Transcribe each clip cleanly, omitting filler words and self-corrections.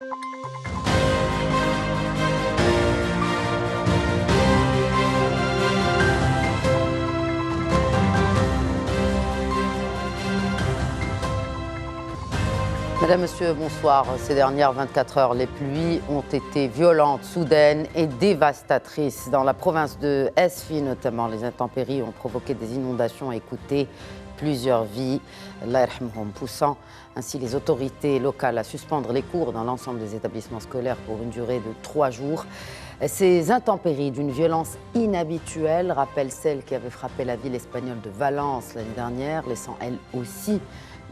Madame, Monsieur, bonsoir. Ces dernières 24 heures, les pluies ont été violentes, soudaines et dévastatrices. Dans la province de Esfi, notamment, les intempéries ont provoqué des inondations et coûté plusieurs vies, Allah yarhamhum, poussant ainsi les autorités locales à suspendre les cours dans l'ensemble des établissements scolaires pour une durée de 3 jours. Ces intempéries d'une violence inhabituelle rappellent celles qui avaient frappé la ville espagnole de Valence l'année dernière, laissant elles aussi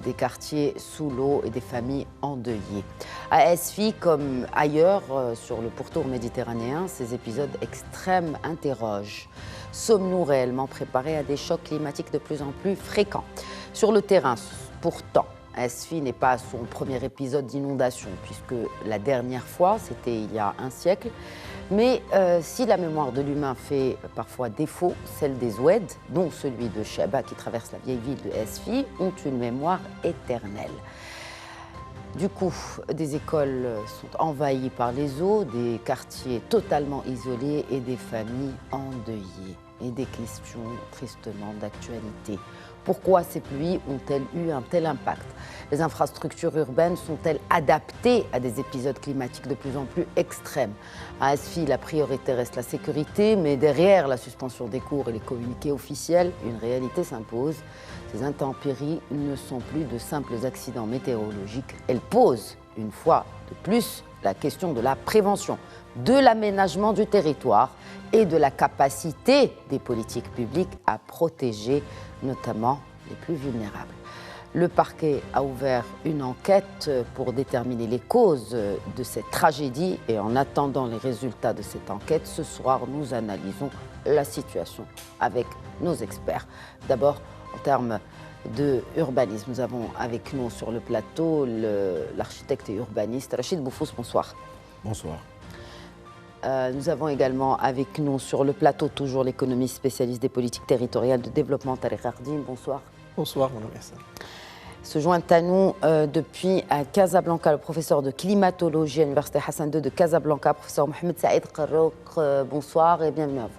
des quartiers sous l'eau et des familles endeuillées. À Esfi, comme ailleurs sur le pourtour méditerranéen, ces épisodes extrêmes interrogent. Sommes-nous réellement préparés à des chocs climatiques de plus en plus fréquents? Sur le terrain, pourtant, Esfi n'est pas à son premier épisode d'inondation, puisque la dernière fois, c'était il y a un siècle. Mais si la mémoire de l'humain fait parfois défaut, celle des Oued, dont celui de Cheba qui traverse la vieille ville de Esfi, ont une mémoire éternelle. Du coup, des écoles sont envahies par les eaux, des quartiers totalement isolés et des familles endeuillées. Et des questions tristement d'actualité. Pourquoi ces pluies ont-elles eu un tel impact? Les infrastructures urbaines sont-elles adaptées à des épisodes climatiques de plus en plus extrêmes? À Esfi, la priorité reste la sécurité, mais derrière la suspension des cours et les communiqués officiels, une réalité s'impose. Ces intempéries ne sont plus de simples accidents météorologiques. Elles posent, une fois de plus, la question de la prévention, de l'aménagement du territoire et de la capacité des politiques publiques à protéger notamment les plus vulnérables. Le parquet a ouvert une enquête pour déterminer les causes de cette tragédie et en attendant les résultats de cette enquête, ce soir, nous analysons la situation avec nos experts. D'abord, en termes de urbanisme, nous avons avec nous sur le plateau l'architecte et urbaniste Rachid Boufous, bonsoir. Bonsoir. Nous avons également avec nous sur le plateau toujours l'économiste spécialiste des politiques territoriales de développement, Tariq Ardine. Bonsoir. Bonsoir, Madame Hassan. Se joint à nous depuis Casablanca le professeur de climatologie à l'Université Hassan II de Casablanca, professeur Mohamed Saïd Qarrouk. Bonsoir et bienvenue à vous.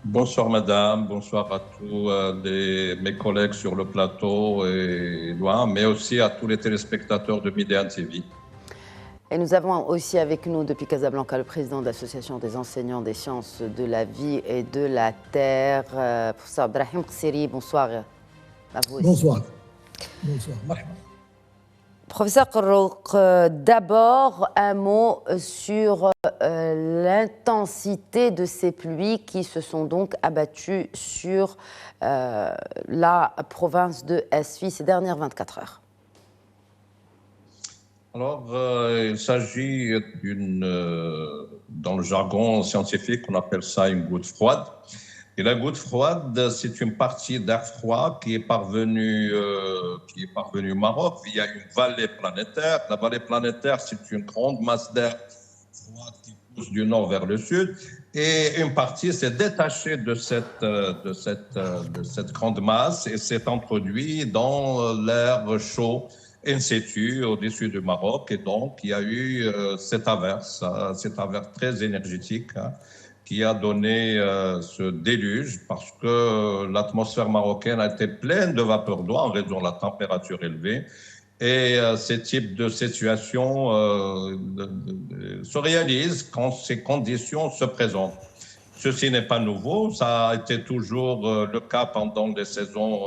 Bonsoir Madame, bonsoir à tous mes collègues sur le plateau et loin, mais aussi à tous les téléspectateurs de Médéan TV. Et nous avons aussi avec nous depuis Casablanca le président de l'Association des enseignants des sciences de la vie et de la terre, professeur Abdrahim Qsiri. Bonsoir à vous aussi. Bonsoir. Bonsoir. Marhaba. Professeur Qarrouk, d'abord un mot sur l'intensité de ces pluies qui se sont donc abattues sur la province de Esfi ces dernières 24 heures. Alors, il s'agit dans le jargon scientifique, on appelle ça une goutte froide. Et la goutte froide, c'est une partie d'air froid qui est parvenue au Maroc via une vallée planétaire. La vallée planétaire, c'est une grande masse d'air froid qui pousse du nord vers le sud. Et une partie s'est détachée de cette grande masse et s'est introduite dans l'air chaud in situ au-dessus du Maroc. Et donc, il y a eu cette averse très énergétique qui a donné ce déluge parce que l'atmosphère marocaine a été pleine de vapeur d'eau en raison de la température élevée. Et ces types de situations se réalisent quand ces conditions se présentent. Ceci n'est pas nouveau, ça a été toujours le cas pendant les saisons,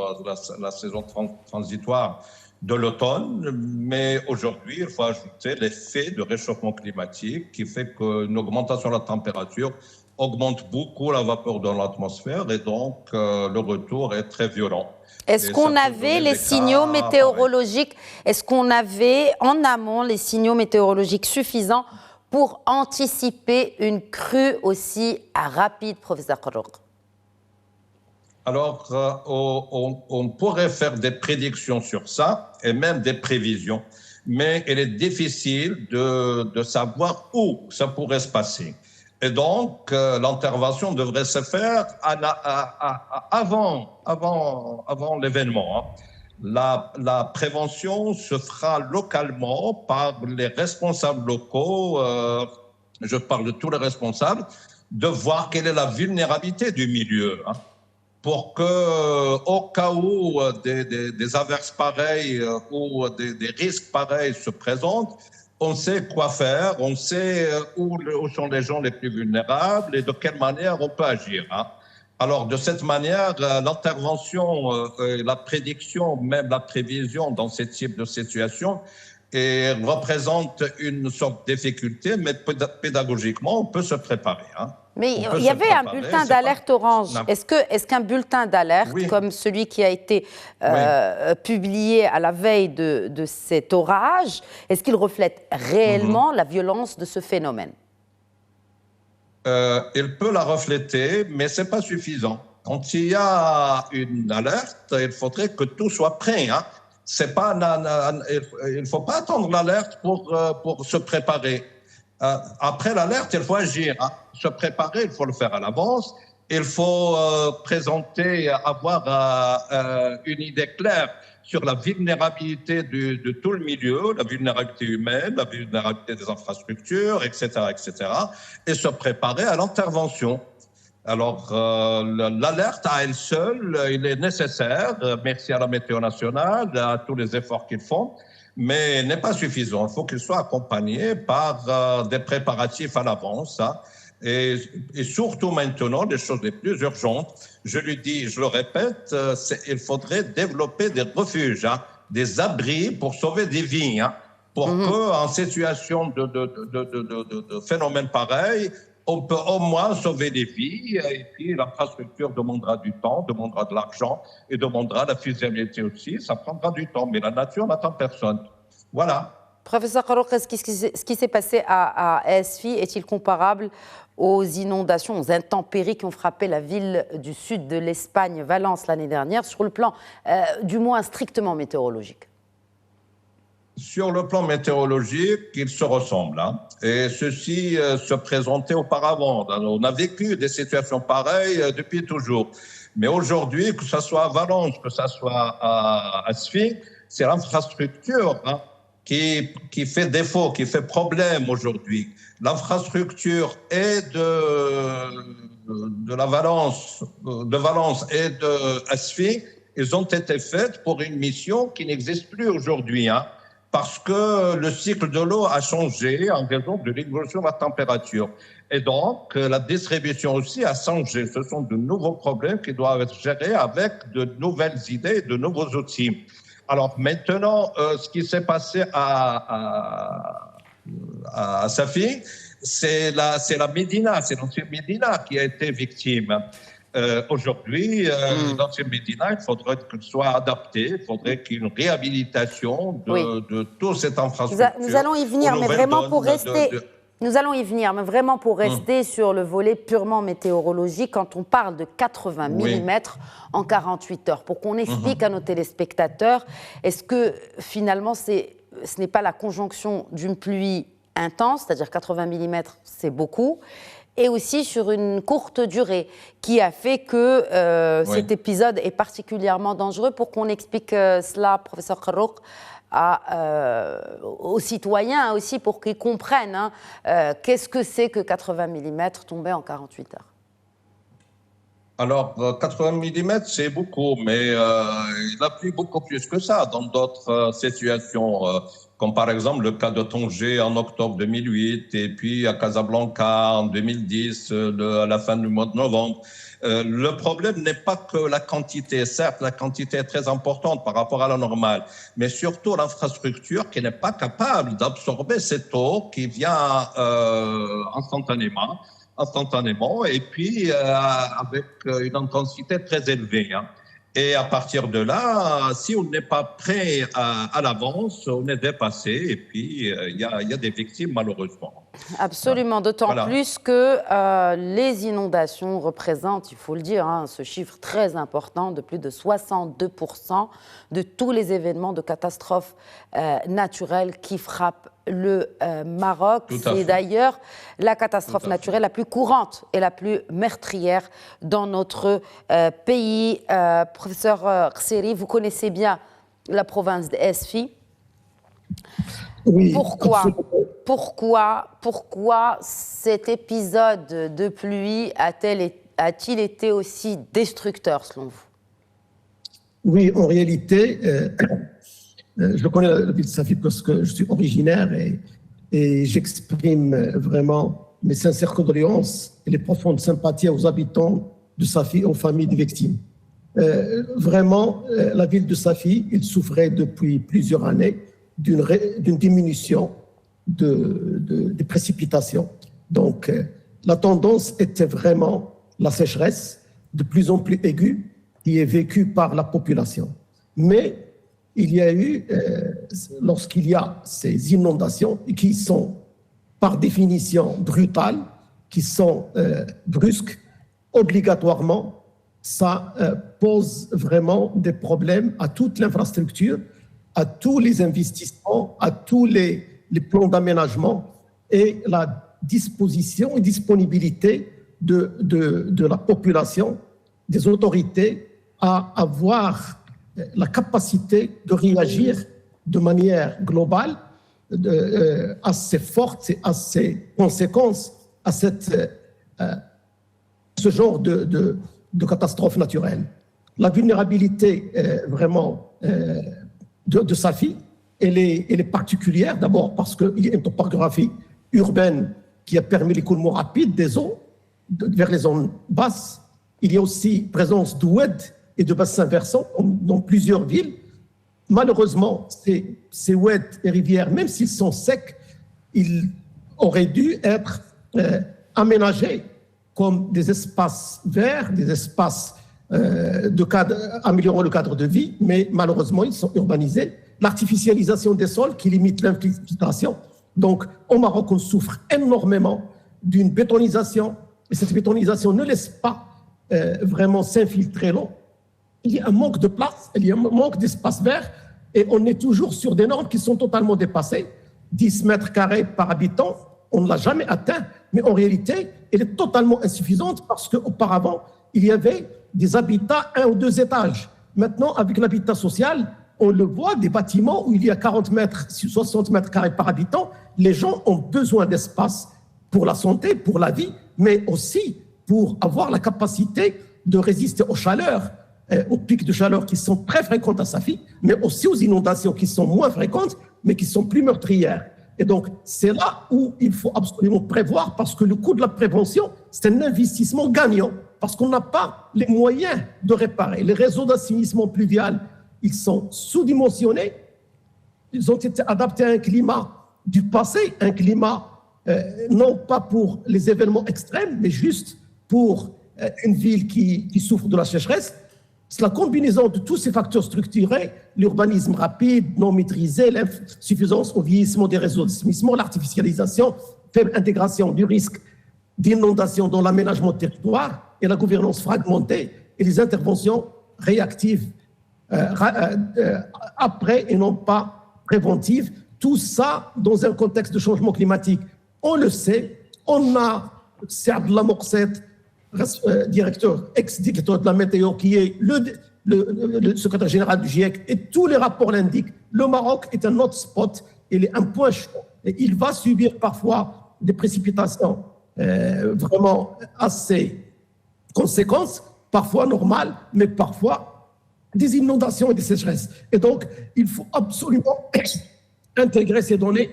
la saison transitoire de l'automne, mais aujourd'hui, il faut ajouter l'effet de réchauffement climatique qui fait qu'une augmentation de la température augmente beaucoup la vapeur dans l'atmosphère et donc le retour est très violent. Est-ce qu'on avait les signaux météorologiques, est-ce qu'on avait en amont les signaux météorologiques suffisants pour anticiper une crue aussi rapide, professeur Qarrouk? Alors, on pourrait faire des prédictions sur ça et même des prévisions, mais il est difficile de savoir où ça pourrait se passer. Et donc, l'intervention devrait se faire avant l'événement. La prévention se fera localement par les responsables locaux, je parle de tous les responsables, de voir quelle est la vulnérabilité du milieu, hein, pour que, au cas où des averses pareilles ou des risques pareils se présentent, on sait quoi faire, on sait où sont les gens les plus vulnérables et de quelle manière on peut agir, hein. Alors, de cette manière, l'intervention, la prédiction, même la prévision dans ce type de situation représente une sorte de difficulté, mais pédagogiquement, on peut se préparer, hein. Mais il y avait un bulletin d'alerte orange. Est-ce qu'un bulletin d'alerte, oui, comme celui qui a été publié à la veille de cet orage, est-ce qu'il reflète réellement la violence de ce phénomène? Il peut la refléter, mais ce n'est pas suffisant. Quand il y a une alerte, il faudrait que tout soit prêt, hein. C'est pas il ne faut pas attendre l'alerte pour se préparer. Après l'alerte, il faut agir, hein. Se préparer, il faut le faire à l'avance. Il faut présenter, avoir une idée claire sur la vulnérabilité de tout le milieu, la vulnérabilité humaine, la vulnérabilité des infrastructures, etc., etc., et se préparer à l'intervention. Alors, l'alerte à elle seule, il est nécessaire, merci à la Météo nationale, à tous les efforts qu'ils font, mais n'est pas suffisant. Il faut qu'il soit accompagné par des préparatifs à l'avance, hein. Et surtout maintenant, les choses les plus urgentes, je le dis, je le répète, il faudrait développer des refuges, hein, des abris pour sauver des vies, hein, pour qu'en situation de phénomène pareil, on peut au moins sauver des vies. Et puis l'infrastructure demandera du temps, demandera de l'argent et demandera la faisabilité aussi. Ça prendra du temps, mais la nature n'attend personne. Voilà. Professeur Kharouk, ce qui s'est passé à Esfi est-il comparable aux inondations, aux intempéries qui ont frappé la ville du sud de l'Espagne, Valence, l'année dernière, sur le plan du moins strictement météorologique? Sur le plan météorologique, ils se ressemblent, hein. Et ceci se présentait auparavant. On a vécu des situations pareilles depuis toujours. Mais aujourd'hui, que ce soit à Valence, que ce soit à Esfi, c'est l'infrastructure, hein, qui fait défaut, qui fait problème aujourd'hui. L'infrastructure est de Valence et de Esfi, ils ont été faites pour une mission qui n'existe plus aujourd'hui, hein, parce que le cycle de l'eau a changé en raison de l'évolution de la température. Et donc, la distribution aussi a changé. Ce sont de nouveaux problèmes qui doivent être gérés avec de nouvelles idées, de nouveaux outils. Alors maintenant, ce qui s'est passé à Safi, c'est la Médina, c'est l'ancienne Médina qui a été victime. Aujourd'hui, l'ancienne Médina, il faudrait qu'elle soit adaptée, il faudrait qu'il y ait une réhabilitation de toute cette infrastructure. Nous allons y venir, mais vraiment pour rester... Nous allons y venir, mais vraiment pour rester sur le volet purement météorologique, quand on parle de 80 mm en 48 heures, pour qu'on explique à nos téléspectateurs, est-ce que finalement ce n'est pas la conjonction d'une pluie intense, c'est-à-dire 80 mm, c'est beaucoup, et aussi sur une courte durée, qui a fait que cet épisode est particulièrement dangereux. Pour qu'on explique cela, professeur Kharouk, aux citoyens aussi, pour qu'ils comprennent qu'est-ce que c'est que 80 mm tombés en 48 heures. Alors, 80 mm, c'est beaucoup, mais il a plu beaucoup plus que ça dans d'autres situations, comme par exemple le cas de Tanger en octobre 2008, et puis à Casablanca en 2010, à la fin du mois de novembre. Le problème n'est pas que la quantité. Certes, la quantité est très importante par rapport à la normale, mais surtout l'infrastructure qui n'est pas capable d'absorber cette eau qui vient instantanément, et puis avec une intensité très élevée, hein. Et à partir de là, si on n'est pas prêt à l'avance, on est dépassé, et puis il y a des victimes malheureusement. Absolument, d'autant plus que les inondations représentent, il faut le dire, ce chiffre très important de plus de 62% de tous les événements de catastrophes naturelles qui frappent le Maroc. C'est d'ailleurs la catastrophe naturelle la plus courante et la plus meurtrière dans notre pays. Professeur Kseri, vous connaissez bien la province d'Esfi. Oui, pourquoi cet épisode de pluie a-t-il été aussi destructeur selon vous? Oui, en réalité, je connais la ville de Safi parce que je suis originaire et j'exprime vraiment mes sincères condoléances et les profondes sympathies aux habitants de Safi et aux familles des victimes. Vraiment, la ville de Safi, il souffrait depuis plusieurs années d'une diminution des précipitations. Donc, la tendance était vraiment la sécheresse de plus en plus aiguë qui est vécue par la population. Mais il y a eu, lorsqu'il y a ces inondations qui sont par définition brutales, qui sont brusques, obligatoirement, ça pose vraiment des problèmes à toute l'infrastructure, à tous les investissements, à tous les plans d'aménagement et la disposition et disponibilité de la population, des autorités à avoir la capacité de réagir de manière globale, assez forte et assez conséquence à ce genre de catastrophe naturelle. La vulnérabilité vraiment de Safi, elle est particulière, d'abord parce qu'il y a une topographie urbaine qui a permis l'écoulement rapide des eaux vers les zones basses. Il y a aussi présence d'oued et de bassins versants dans plusieurs villes. Malheureusement, ces oueds et rivières, même s'ils sont secs, ils auraient dû être aménagés comme des espaces verts, des espaces améliorant le cadre de vie, mais malheureusement, ils sont urbanisés. L'artificialisation des sols qui limite l'infiltration. Donc, au Maroc, on souffre énormément d'une bétonisation, et cette bétonisation ne laisse pas vraiment s'infiltrer l'eau. Il y a un manque de place, il y a un manque d'espace vert, et on est toujours sur des normes qui sont totalement dépassées. 10 mètres carrés par habitant, on ne l'a jamais atteint, mais en réalité, elle est totalement insuffisante parce qu'auparavant, il y avait des habitats 1 ou 2 étages. Maintenant, avec l'habitat social, on le voit, des bâtiments où il y a 40 mètres, 60 mètres carrés par habitant. Les gens ont besoin d'espace pour la santé, pour la vie, mais aussi pour avoir la capacité de résister aux chaleurs, aux pics de chaleur qui sont très fréquentes à Safi, mais aussi aux inondations qui sont moins fréquentes, mais qui sont plus meurtrières. Et donc, c'est là où il faut absolument prévoir, parce que le coût de la prévention, c'est un investissement gagnant, parce qu'on n'a pas les moyens de réparer. Les réseaux d'assainissement pluvial, ils sont sous-dimensionnés, ils ont été adaptés à un climat du passé, un climat non pas pour les événements extrêmes, mais juste pour une ville qui souffre de la sécheresse. C'est la combinaison de tous ces facteurs structurés, l'urbanisme rapide, non maîtrisé, l'insuffisance au vieillissement des réseaux d'assainissement, l'artificialisation, faible intégration du risque d'inondation dans l'aménagement de territoire et la gouvernance fragmentée et les interventions réactives après et non pas préventives. Tout ça dans un contexte de changement climatique. On le sait, on a Saad Lamorset, ex-directeur de la météo, qui est le secrétaire général du GIEC, et tous les rapports l'indiquent. Le Maroc est un hotspot, il est un point chaud, et il va subir parfois des précipitations vraiment assez conséquentes, parfois normales, mais parfois des inondations et des sécheresses. Et donc, il faut absolument intégrer ces données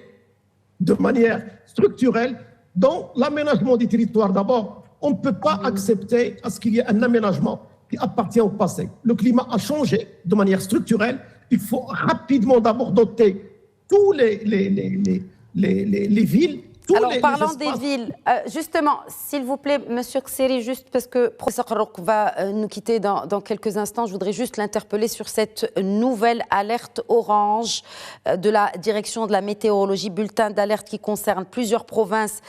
de manière structurelle dans l'aménagement des territoires. D'abord, on ne peut pas accepter à ce qu'il y ait un aménagement qui appartient au passé. Le climat a changé de manière structurelle. Il faut rapidement d'abord doter tous les villes. Alors, parlant des villes, justement, s'il vous plaît, Monsieur Kseri, juste parce que professeur Roque va nous quitter dans quelques instants, je voudrais juste l'interpeller sur cette nouvelle alerte orange de la direction de la météorologie, bulletin d'alerte qui concerne plusieurs provinces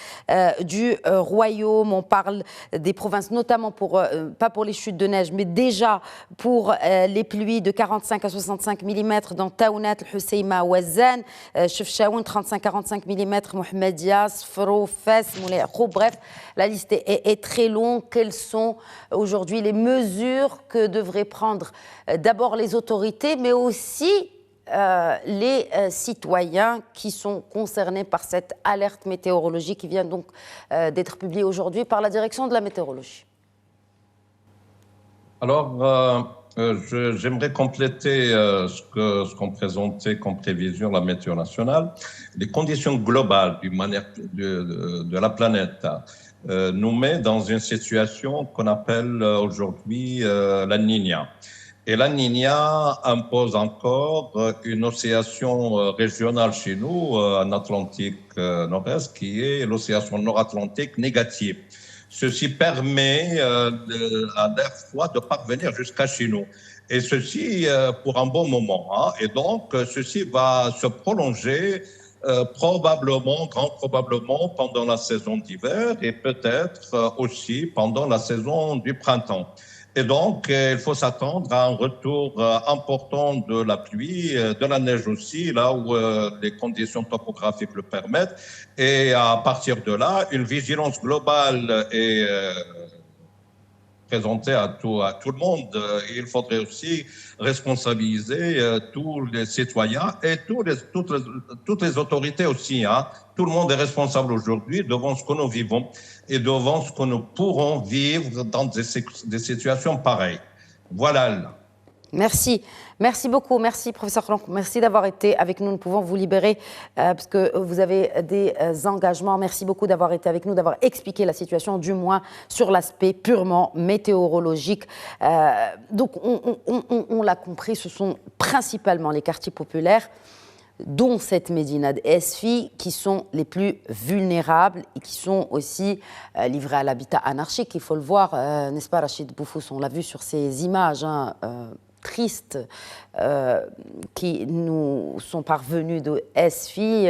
du royaume. On parle des provinces notamment pas pour les chutes de neige, mais déjà pour les pluies de 45 à 65 mm dans Taounat, Husseima, Ouazzane, Chefchaouen, 35-45 mm, Mohamedia, Damas, Fro, Fès, Moulay Akrou. Bref, la liste est très longue. Quelles sont aujourd'hui les mesures que devraient prendre d'abord les autorités, mais aussi les citoyens qui sont concernés par cette alerte météorologique qui vient donc d'être publiée aujourd'hui par la direction de la météorologie? Alors, j'aimerais compléter ce qu'on présentait comme prévision la météo nationale. Les conditions globales de la planète nous met dans une situation qu'on appelle aujourd'hui la Niña. Et la Niña impose encore une oscillation régionale chez nous, en Atlantique nord-est, qui est l'oscillation nord-atlantique négative. Ceci permet à l'air froid de parvenir jusqu'à chez nous. Et ceci pour un bon moment. Hein. Et donc, ceci va se prolonger probablement, grand probablement, pendant la saison d'hiver et peut-être aussi pendant la saison du printemps. Et donc, il faut s'attendre à un retour important de la pluie, de la neige aussi, là où les conditions topographiques le permettent. Et à partir de là, une vigilance globale est présentée à tout le monde. Il faudrait aussi responsabiliser tous les citoyens et toutes les autorités aussi. Hein. Tout le monde est responsable aujourd'hui devant ce que nous vivons et devant ce que nous pourrons vivre dans des situations pareilles. Voilà. Merci. Merci beaucoup. Merci, professeur Khlank. Merci d'avoir été avec nous. Nous pouvons vous libérer parce que vous avez des engagements. Merci beaucoup d'avoir été avec nous, d'avoir expliqué la situation, du moins sur l'aspect purement météorologique. Donc, on l'a compris, ce sont principalement les quartiers populaires, dont cette Médina d'Esfi, qui sont les plus vulnérables et qui sont aussi livrés à l'habitat anarchique. Il faut le voir, n'est-ce pas, Rachid Boufous? On l'a vu sur ces images tristes qui nous sont parvenues de Esfi,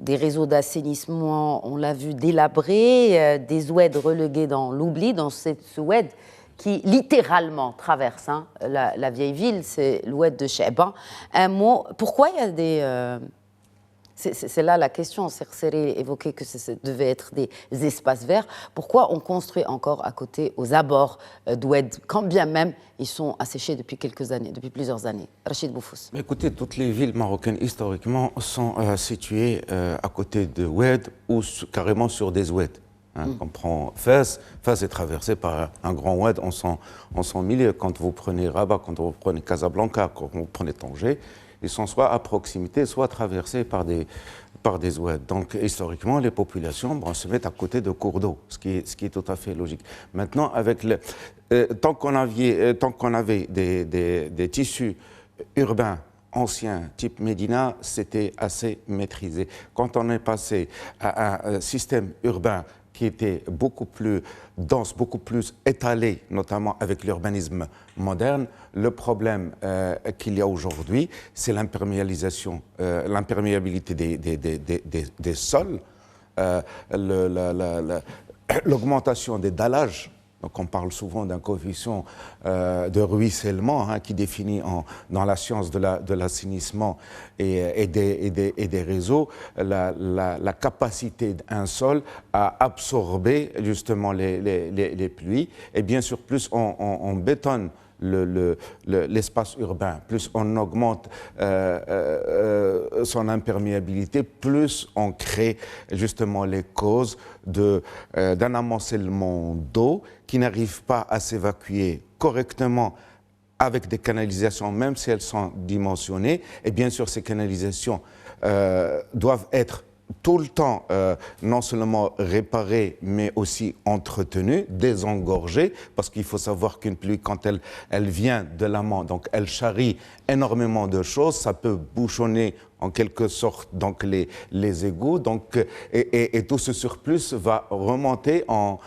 des réseaux d'assainissement, on l'a vu, délabrés, des oueds relégués dans l'oubli, dans cette oued qui littéralement traverse la vieille ville, c'est l'oued de Chebban. Un mot, pourquoi il y a des... c'est là la question, Serseré évoquait que ça devait être des espaces verts. Pourquoi on construit encore à côté, aux abords d'oued, quand bien même ils sont asséchés depuis quelques années, depuis plusieurs années? Rachid Boufous. Écoutez, toutes les villes marocaines, historiquement, sont situées à côté de oued ou carrément sur des oueds. Hein, on prend Fès est traversé par un grand oued en son milieu. Quand vous prenez Rabat, quand vous prenez Casablanca, quand vous prenez Tanger, ils sont soit à proximité, soit traversés par des oueds. Donc, historiquement, les populations se mettent à côté de cours d'eau, ce qui est tout à fait logique. Maintenant, tant qu'on avait des tissus urbains anciens, type Médina, c'était assez maîtrisé. Quand on est passé à un système urbain qui était beaucoup plus dense, beaucoup plus étalé, notamment avec l'urbanisme moderne, le problème qu'il y a aujourd'hui, c'est l'imperméabilisation, l'imperméabilité des sols, l'augmentation des dallages. Donc on parle souvent d'un coefficient de ruissellement qui définit dans la science de l'assainissement et des réseaux la capacité d'un sol à absorber justement les pluies. Et bien sûr, plus on bétonne l'espace urbain, plus on augmente son imperméabilité, plus on crée justement les causes d'un amoncellement d'eau qui n'arrive pas à s'évacuer correctement avec des canalisations, même si elles sont dimensionnées. Et bien sûr, ces canalisations doivent être tout le temps non seulement réparées, mais aussi entretenues, désengorgées, parce qu'il faut savoir qu'une pluie, quand elle vient de l'amont, donc elle charrie énormément de choses, ça peut bouchonner en quelque sorte donc les égouts, donc, et tout ce surplus va remonter en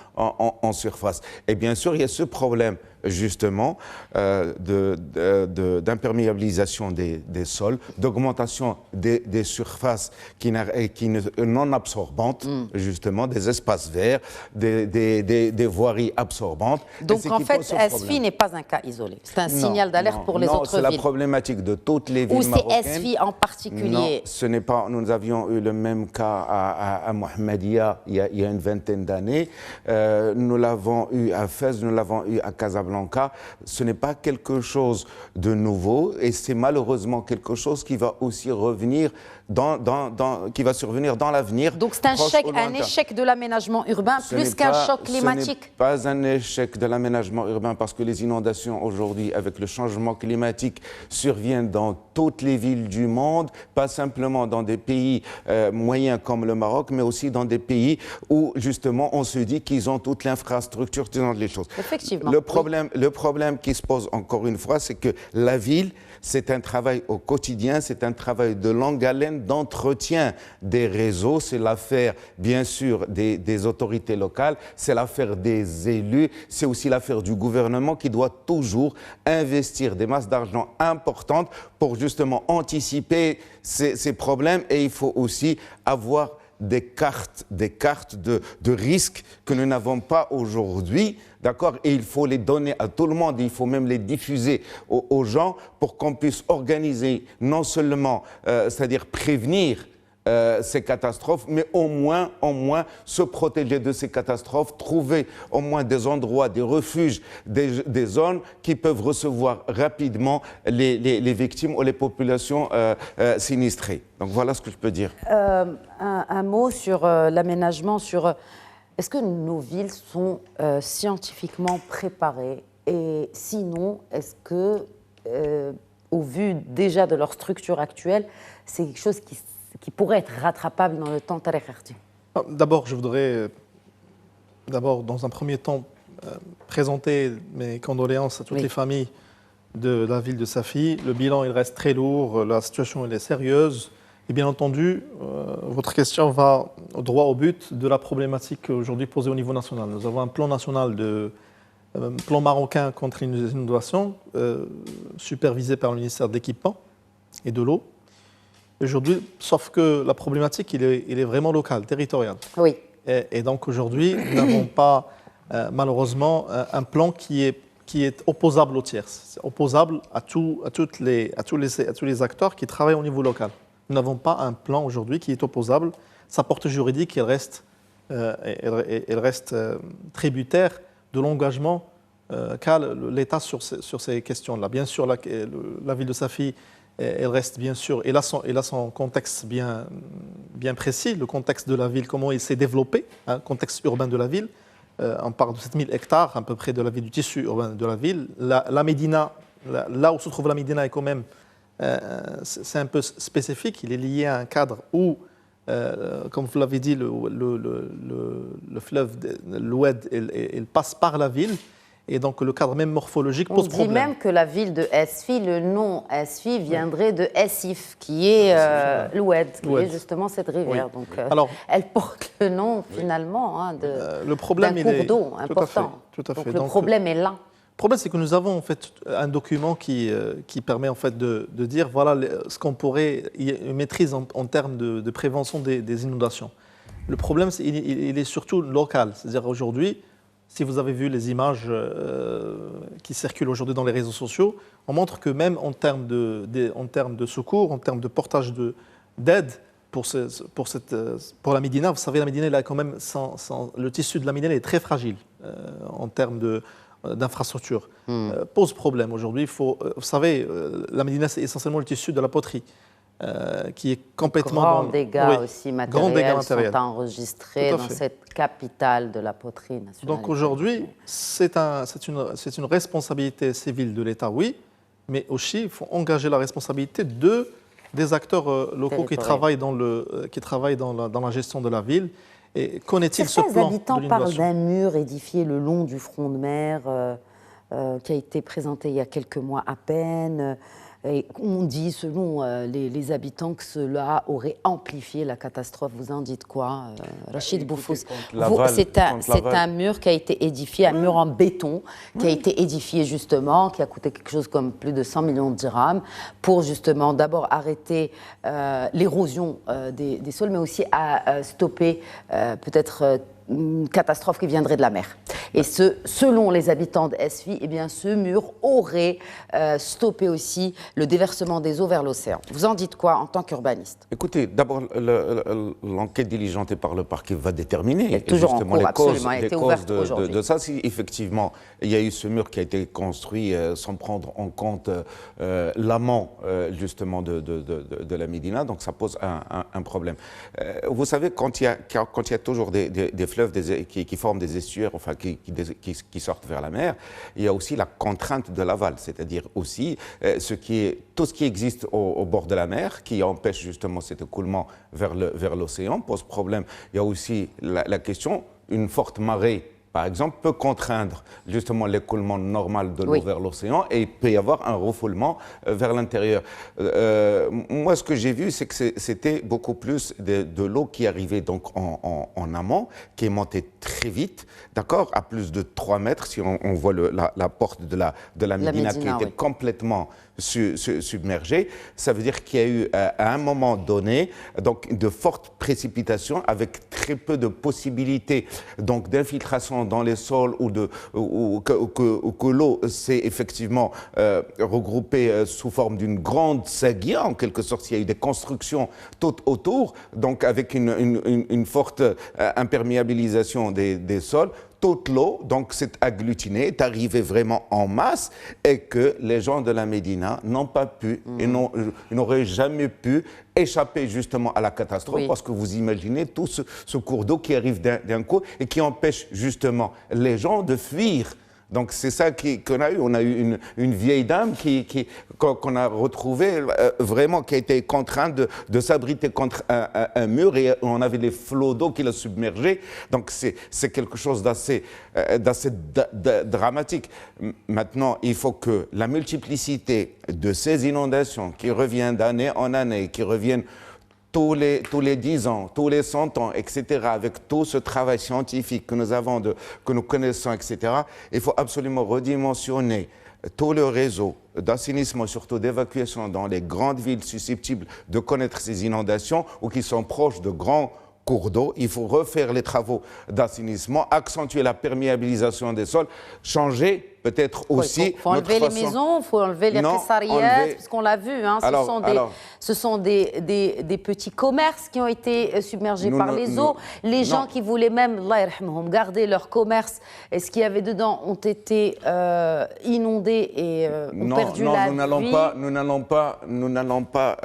surface. Et bien sûr, il y a ce problème justement d'imperméabilisation des sols, d'augmentation des surfaces non absorbantes, justement, des espaces verts, des voiries absorbantes. Donc en fait, Esfi n'est pas un cas isolé, c'est un signal d'alerte pour les autres villes. C'est la problématique de toutes les villes marocaines. Ou c'est Esfi en particulier particulier. Non, ce n'est pas. Nous avions eu le même cas à Mohammedia il y a une vingtaine d'années. Nous l'avons eu à Fès, nous l'avons eu à Casablanca. Ce n'est pas quelque chose de nouveau et c'est malheureusement quelque chose qui va aussi revenir qui va survenir dans l'avenir. Donc c'est un échec de l'aménagement urbain plus qu'un choc climatique. Ce n'est pas un échec de l'aménagement urbain parce que les inondations aujourd'hui, avec le changement climatique, surviennent dans toutes les villes du monde, pas simplement dans des pays moyens comme le Maroc, mais aussi dans des pays où justement on se dit qu'ils ont toute l'infrastructure, toutes les choses. Effectivement. Le problème qui se pose encore une fois, c'est que la ville, c'est un travail au quotidien, c'est un travail de longue haleine d'entretien des réseaux. C'est l'affaire, bien sûr, des autorités locales, c'est l'affaire des élus, c'est aussi l'affaire du gouvernement qui doit toujours investir des masses d'argent importantes pour justement anticiper ces problèmes. Et il faut aussi avoir des cartes de risque que nous n'avons pas aujourd'hui, d'accord ? Et il faut les donner à tout le monde, il faut même les diffuser aux gens pour qu'on puisse organiser non seulement, c'est-à-dire prévenir ces catastrophes, mais au moins se protéger de ces catastrophes, trouver au moins des endroits, des refuges, des zones qui peuvent recevoir rapidement les victimes ou les populations sinistrées. Donc voilà ce que je peux dire. Un mot sur l'aménagement, est-ce que nos villes sont scientifiquement préparées? Et sinon, est-ce que, au vu déjà de leur structure actuelle, c'est quelque chose qui pourrait être rattrapable dans le temps Tarek-Arti? D'abord, je voudrais, dans un premier temps, présenter mes condoléances à toutes les familles de la ville de Safi. Le bilan, il reste très lourd, la situation, elle est sérieuse. Et bien entendu, votre question va droit au but de la problématique aujourd'hui posée au niveau national. Nous avons un plan national, plan marocain contre les inondations, supervisé par le ministère de l'Équipement et de l'Eau. Aujourd'hui, sauf que la problématique, il est vraiment locale, territoriale. Oui. Et donc aujourd'hui, nous n'avons pas, malheureusement, un plan qui est opposable aux tierces. C'est opposable à tous les acteurs qui travaillent au niveau local. Nous n'avons pas un plan aujourd'hui qui est opposable. Sa portée juridique, elle reste tributaire de l'engagement qu'a l'État sur ces questions-là. Bien sûr, la ville de Safi, elle reste bien sûr, elle a son contexte bien précis, le contexte de la ville, comment il s'est développé, hein, contexte urbain de la ville. On parle de 7000 hectares à peu près de la ville, du tissu urbain de la ville. La Médina, là où se trouve la Médina est quand même, c'est un peu spécifique, il est lié à un cadre où, comme vous l'avez dit, le fleuve, l'Oued, il passe par la ville. Et donc le cadre même morphologique pose problème. On dit même que la ville de Esfi, le nom Esfi viendrait de Essif, qui est l'Oued, qui est justement cette rivière. Oui. Donc alors, elle porte le nom finalement d'un cours d'eau important. Tout à fait. Donc le problème est là. Le problème, c'est que nous avons en fait un document qui permet en fait de dire voilà ce qu'on pourrait maîtriser en termes de prévention des inondations. Le problème, il est surtout local, c'est-à-dire aujourd'hui. Si vous avez vu les images qui circulent aujourd'hui dans les réseaux sociaux, on montre que même en termes de secours, en termes de portage d'aide pour la Médina, vous savez, la Médina, elle a quand même le tissu de la Médina est très fragile en termes d'infrastructure. Pose problème aujourd'hui. Vous savez, la Médina, c'est essentiellement le tissu de la poterie. Qui est complètement grands dégâts aussi matériels sont enregistrés dans cette capitale de la poterie nationale. Donc aujourd'hui, c'est une responsabilité civile de l'État, oui, mais aussi il faut engager la responsabilité des acteurs locaux qui travaillent dans la gestion de la ville. Et connaît-il ce plan de l'inondation ? Certains habitants parlent d'un mur édifié le long du front de mer qui a été présenté il y a quelques mois à peine. Et on dit, selon les habitants, que cela aurait amplifié la catastrophe. Vous en dites quoi, Rachid Boufous? C'est un mur qui a été édifié, un mur en béton, qui a été édifié justement, qui a coûté quelque chose comme plus de 100 millions de dirhams, pour justement d'abord arrêter l'érosion des sols, mais aussi à stopper peut-être une catastrophe qui viendrait de la mer. Et selon les habitants d'Esfi, eh bien, ce mur aurait stoppé aussi le déversement des eaux vers l'océan. Vous en dites quoi en tant qu'urbaniste? Écoutez, d'abord, l'enquête diligentée par le parquet va déterminer est toujours justement en cours, les causes, absolument, a été les ouverte causes aujourd'hui. de ça. Si effectivement il y a eu ce mur qui a été construit sans prendre en compte l'amont justement de la Médina, donc ça pose un problème. Vous savez, quand il y a toujours des fleuves qui forment des estuaires, enfin qui sortent vers la mer, il y a aussi la contrainte de l'aval, c'est-à-dire aussi tout ce qui existe au bord de la mer, qui empêche justement cet écoulement vers l'océan, pose problème. Il y a aussi la question, une forte marée, par exemple, peut contraindre justement l'écoulement normal de l'eau vers l'océan et il peut y avoir un refoulement vers l'intérieur. Moi, ce que j'ai vu, c'est que c'était beaucoup plus de l'eau qui arrivait donc en amont, qui est montée très vite, d'accord, à plus de 3 mètres, si on voit la porte de la Médina qui était complètement submergée. Ça veut dire qu'il y a eu à un moment donné donc de fortes précipitations avec très peu de possibilités donc d'infiltration dans les sols ou que l'eau s'est effectivement regroupée sous forme d'une grande sagia, en quelque sorte. Il y a eu des constructions tout autour, donc avec une forte imperméabilisation des sols. Toute l'eau, donc, s'est agglutinée, est arrivée vraiment en masse et que les gens de la Médina n'ont pas pu et n'auraient jamais pu échapper justement à la catastrophe parce que vous imaginez tout ce cours d'eau qui arrive d'un coup et qui empêche justement les gens de fuir. Donc c'est ça qu'on a eu. On a eu une vieille dame qu'on a retrouvée vraiment qui a été contrainte de s'abriter contre un mur et on avait des flots d'eau qui la submergeaient. Donc c'est quelque chose d'assez dramatique. Maintenant, il faut que la multiplicité de ces inondations qui reviennent d'année en année, qui reviennent tous les 10 ans, tous les 100 ans, etc., avec tout ce travail scientifique que nous avons, que nous connaissons, etc., il faut absolument redimensionner tout le réseau d'assainissement, surtout d'évacuation dans les grandes villes susceptibles de connaître ces inondations ou qui sont proches de grands cours d'eau. Il faut refaire les travaux d'assainissement, accentuer la perméabilisation des sols, changer peut-être aussi. Il faut enlever les maisons, il faut enlever les tessariyettes, parce qu'on l'a vu, hein, ce sont des petits commerces qui ont été submergés par les eaux. Les gens qui voulaient même, Allah yarhamhum, garder leur commerce et ce qu'il y avait dedans ont été inondés et ont perdu la vie. Nous n'allons pas,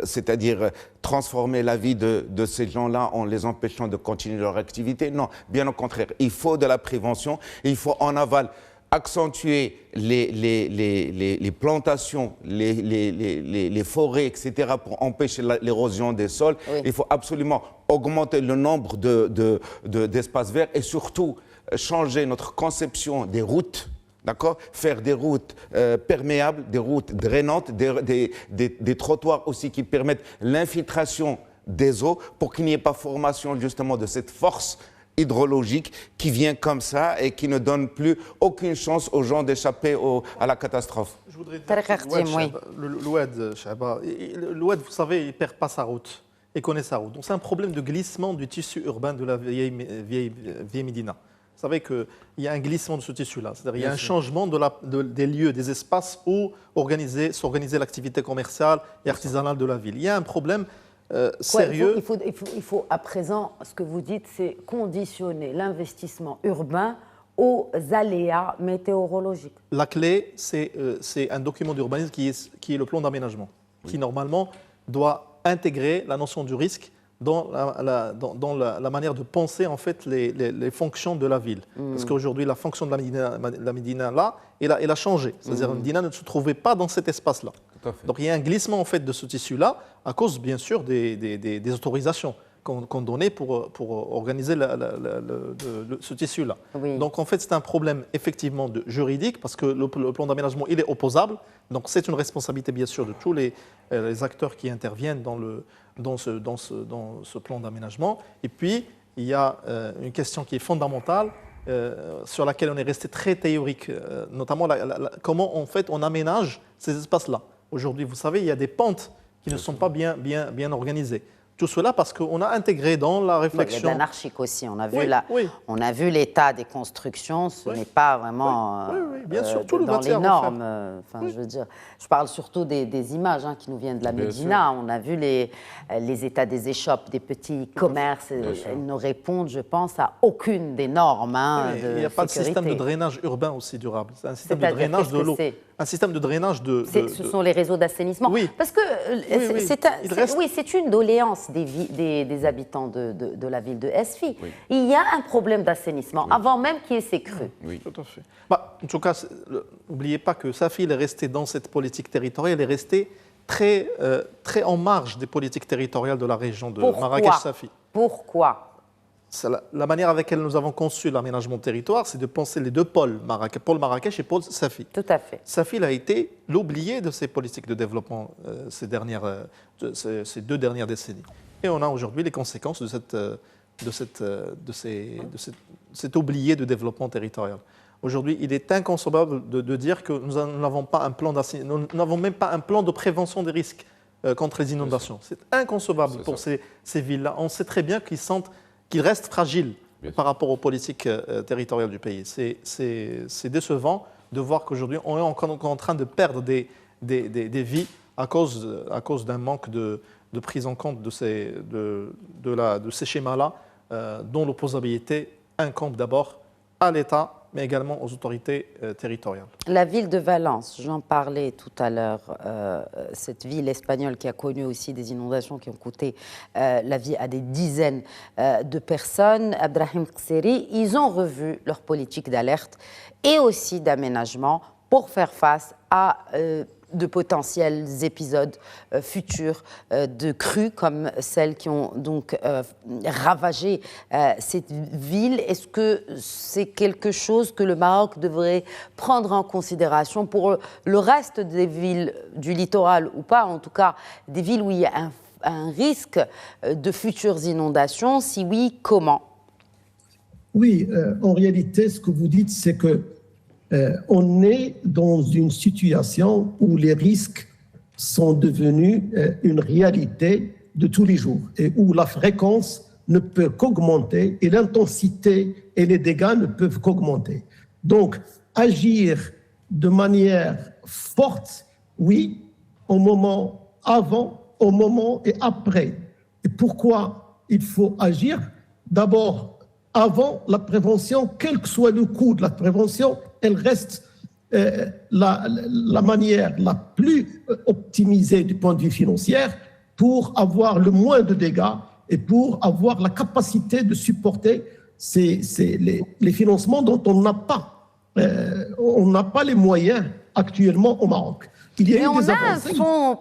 c'est-à-dire transformer la vie de ces gens-là en les empêchant de continuer leur activité. Non, bien au contraire, il faut de la prévention, il faut en aval accentuer les plantations, les forêts, etc., pour empêcher l'érosion des sols. Il faut absolument augmenter le nombre d'espaces verts et surtout changer notre conception des routes. D'accord ? Faire des routes perméables, des routes drainantes, des trottoirs aussi qui permettent l'infiltration des eaux pour qu'il n'y ait pas formation justement de cette force hydrologique qui vient comme ça et qui ne donne plus aucune chance aux gens d'échapper à la catastrophe. Je voudrais dire l'Oued, vous savez, il ne perd pas sa route, il connaît sa route. Donc c'est un problème de glissement du tissu urbain de la vieille Médina. Vous savez qu'il y a un glissement de ce tissu-là, c'est-à-dire qu'il y a un changement des lieux, des espaces où s'organiser l'activité commerciale et artisanale de la ville. Il y a un problème sérieux. Il faut à présent, ce que vous dites, c'est conditionner l'investissement urbain aux aléas météorologiques. La clé, c'est un document d'urbanisme qui est le plan d'aménagement, qui normalement doit intégrer la notion du risque dans la manière de penser en fait les fonctions de la ville. Parce qu'aujourd'hui, la fonction de la Médina là, elle a changé. C'est-à-dire que la Médina ne se trouvait pas dans cet espace-là. Donc il y a un glissement en fait de ce tissu-là à cause bien sûr des autorisations qu'on donnait pour organiser ce tissu-là. Oui. Donc en fait c'est un problème effectivement juridique parce que le plan d'aménagement il est opposable. Donc c'est une responsabilité bien sûr de tous les acteurs qui interviennent dans ce plan d'aménagement. Et puis il y a une question qui est fondamentale sur laquelle on est resté très théorique, notamment comment en fait on aménage ces espaces-là. Aujourd'hui, vous savez, il y a des pentes qui ne sont pas bien organisées. Tout cela parce qu'on a intégré dans la réflexion... Il y a de l'anarchique aussi. On a vu, oui. on a vu l'état des constructions. Ce n'est pas vraiment bien sûr, tout le dans les bâti à normes. refaire. Je veux dire, je parle surtout des images qui nous viennent de la Médina. On a vu les états des échoppes, des petits commerces. Elles ne répondent, je pense, à aucune des normes Il n'y a pas de système de drainage urbain aussi durable. C'est un système de drainage de l'eau. Un système de drainage Ce sont les réseaux d'assainissement. Oui. Parce que c'est une doléance des habitants de la ville de Esfi. Oui. Il y a un problème d'assainissement avant même qu'il y ait ces crues. Oui, tout à fait. En tout cas, n'oubliez pas que Safi est resté dans cette politique territoriale, est resté très en marge des politiques territoriales de la région de Marrakech-Safi. Pourquoi ? La manière avec laquelle nous avons conçu l'aménagement territoire, c'est de penser les deux pôles, pôle Marrakech et pôle Safi. Tout à fait. Safi a été l'oublié de ces politiques de développement ces 2 dernières décennies. Et on a aujourd'hui les conséquences de cet oublié de développement territorial. Aujourd'hui, il est inconcevable de dire que nous n'avons pas un plan nous n'avons même pas un plan de prévention des risques contre les inondations. C'est inconcevable pour ces villes-là. On sait très bien qu'ils restent fragiles par rapport aux politiques territoriales du pays. C'est décevant de voir qu'aujourd'hui, on est encore en train de perdre des vies à cause d'un manque de prise en compte de ces schémas-là, dont l'opposabilité incombe d'abord à l'État, mais également aux autorités territoriales. La ville de Valence, j'en parlais tout à l'heure, cette ville espagnole qui a connu aussi des inondations qui ont coûté la vie à des dizaines de personnes, Abdrahim Qseri, ils ont revu leur politique d'alerte et aussi d'aménagement pour faire face à de potentiels épisodes futurs de crues comme celles qui ont donc ravagé cette ville. Est-ce que c'est quelque chose que le Maroc devrait prendre en considération pour le reste des villes du littoral ou pas, en tout cas des villes où il y a un risque de futures inondations? Si oui, comment? Oui, en réalité, ce que vous dites, c'est que on est dans une situation où les risques sont devenus une réalité de tous les jours et où la fréquence ne peut qu'augmenter et l'intensité et les dégâts ne peuvent qu'augmenter. Donc, agir de manière forte, oui, au moment avant, au moment et après. Et pourquoi il faut agir? D'abord, avant la prévention, quel que soit le coût de la prévention, elle reste la manière la plus optimisée du point de vue financier pour avoir le moins de dégâts et pour avoir la capacité de supporter les financements dont on n'a pas les moyens actuellement au Maroc. Mais on a un fonds,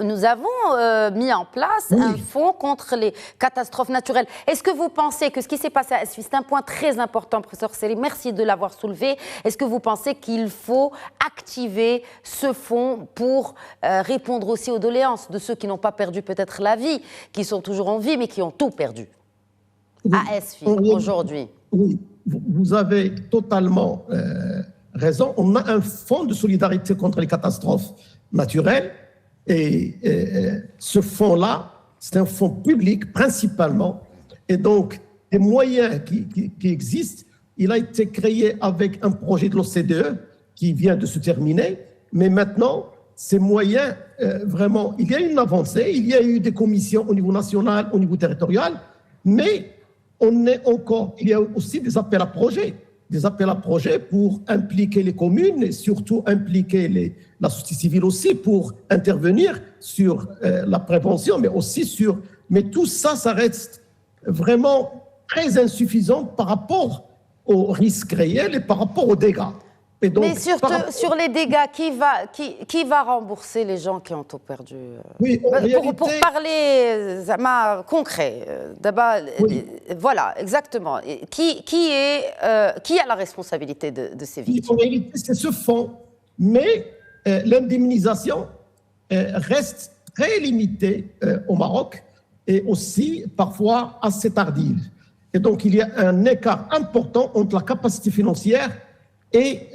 nous avons mis en place un fonds contre les catastrophes naturelles. Est-ce que vous pensez que ce qui s'est passé à Esfi, c'est un point très important, professeur Qseri, merci de l'avoir soulevé. Est-ce que vous pensez qu'il faut activer ce fonds pour répondre aussi aux doléances de ceux qui n'ont pas perdu peut-être la vie, qui sont toujours en vie, mais qui ont tout perdu à Esfi aujourd'hui? Oui, vous avez totalement raison. On a un fonds de solidarité contre les catastrophes naturelles et ce fonds-là, c'est un fonds public principalement et donc les moyens qui existent, il a été créé avec un projet de l'OCDE qui vient de se terminer, mais maintenant ces moyens, vraiment, il y a une avancée, il y a eu des commissions au niveau national, au niveau territorial, mais il y a aussi des appels à projets pour impliquer les communes et surtout impliquer la société civile aussi pour intervenir sur la prévention, mais tout ça, ça reste vraiment très insuffisant par rapport aux risques réels et par rapport aux dégâts. Et donc, mais surtout, sur les dégâts, qui va rembourser les gens qui ont tout perdu? Oui, pour parler concret, d'abord, voilà, exactement. Qui a la responsabilité de ces victimes? En réalité, c'est ce fonds, mais l'indemnisation reste très limitée au Maroc et aussi parfois assez tardive. Et donc, il y a un écart important entre la capacité financière et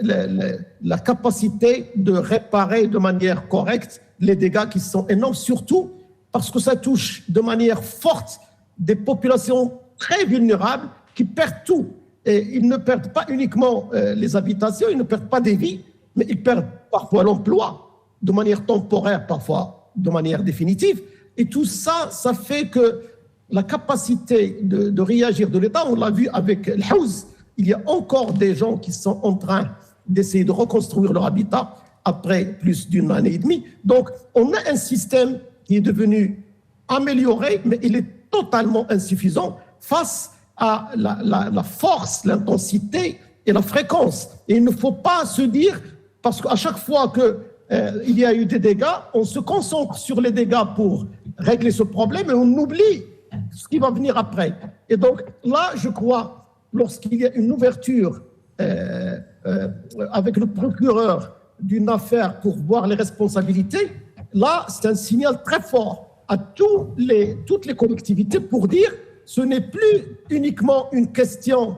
la capacité de réparer de manière correcte les dégâts qui sont énormes, surtout parce que ça touche de manière forte des populations très vulnérables qui perdent tout. Et ils ne perdent pas uniquement les habitations, ils ne perdent pas des vies, mais ils perdent parfois l'emploi, de manière temporaire, parfois de manière définitive. Et tout ça, ça fait que la capacité de réagir de l'État, on l'a vu avec l'Houz, il y a encore des gens qui sont en train d'essayer de reconstruire leur habitat après plus d'une année et demie. Donc, on a un système qui est devenu amélioré, mais il est totalement insuffisant face à la force, l'intensité et la fréquence. Et il ne faut pas se dire, parce qu'à chaque fois qu'il y a eu des dégâts, on se concentre sur les dégâts pour régler ce problème et on oublie ce qui va venir après. Et donc là, je crois, lorsqu'il y a une ouverture avec le procureur d'une affaire pour voir les responsabilités, là, c'est un signal très fort à toutes les collectivités pour dire ce n'est plus uniquement une question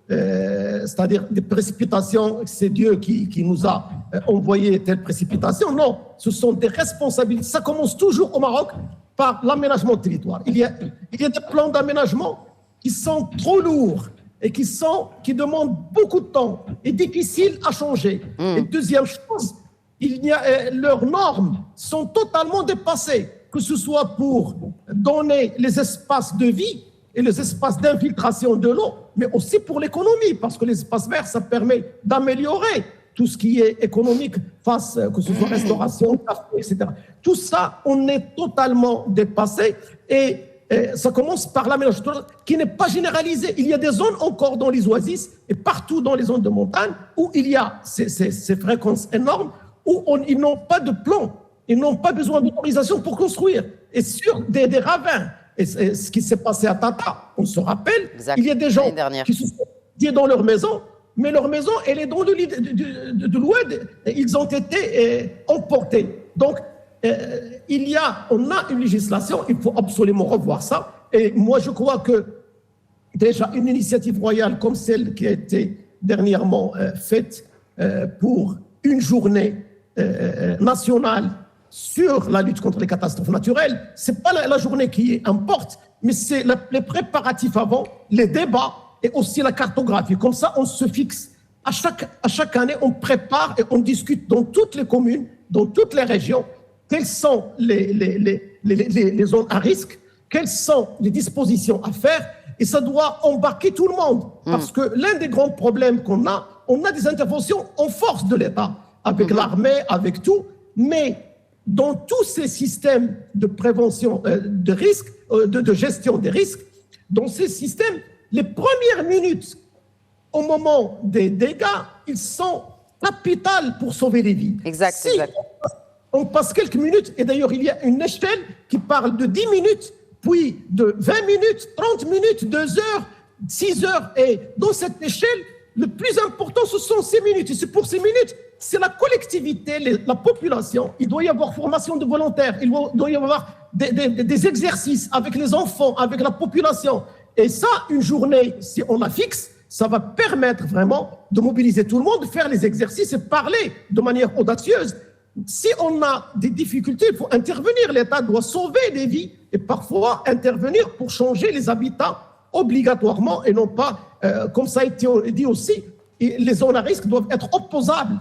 c'est-à-dire des précipitations, c'est Dieu qui nous a envoyé telle précipitation. Non, ce sont des responsabilités. Ça commence toujours au Maroc par l'aménagement du territoire. Il y a des plans d'aménagement qui sont trop lourds et qui demandent beaucoup de temps et difficiles à changer. Et deuxième chose, leurs normes sont totalement dépassées, que ce soit pour donner les espaces de vie et les espaces d'infiltration de l'eau, mais aussi pour l'économie, parce que l'espace vert, ça permet d'améliorer tout ce qui est économique face, que ce soit restauration, café, etc. Tout ça, on est totalement dépassé et ça commence par l'aménagement qui n'est pas généralisé. Il y a des zones encore dans les oasis et partout dans les zones de montagne où il y a ces fréquences énormes, où ils n'ont pas de plan, ils n'ont pas besoin d'autorisation pour construire. Et sur des ravins, et ce qui s'est passé à Tata, on se rappelle, il y a des gens qui se sont dit dans leur maison, mais leur maison, elle est dans le lit de l'Oued, ils ont été emportés. Donc, on a une législation, il faut absolument revoir ça. Et moi, je crois que déjà une initiative royale comme celle qui a été dernièrement faite pour une journée nationale sur la lutte contre les catastrophes naturelles, ce n'est pas la journée qui importe, mais c'est les préparatifs avant, les débats et aussi la cartographie. Comme ça, on se fixe. À chaque année, on prépare et on discute dans toutes les communes, dans toutes les régions, quelles sont les zones à risque, quelles sont les dispositions à faire, et ça doit embarquer tout le monde. Parce que l'un des grands problèmes qu'on a, on a des interventions en force de l'État, avec l'armée, avec tout, mais dans tous ces systèmes de prévention de risques, de gestion des risques, dans ces systèmes, les premières minutes au moment des dégâts, ils sont capitales pour sauver les vies. Exact. On passe quelques minutes, et d'ailleurs, il y a une échelle qui parle de 10 minutes, puis de 20 minutes, 30 minutes, 2 heures, 6 heures. Et dans cette échelle, le plus important, ce sont ces minutes. Et c'est pour ces minutes, c'est la collectivité, la population. Il doit y avoir formation de volontaires, il doit y avoir des exercices avec les enfants, avec la population. Et ça, une journée, si on la fixe, ça va permettre vraiment de mobiliser tout le monde, de faire les exercices et parler de manière audacieuse. Si on a des difficultés, il faut intervenir. L'État doit sauver des vies et parfois intervenir pour changer les habitats obligatoirement et non pas, comme ça a été dit aussi, les zones à risque doivent être opposables.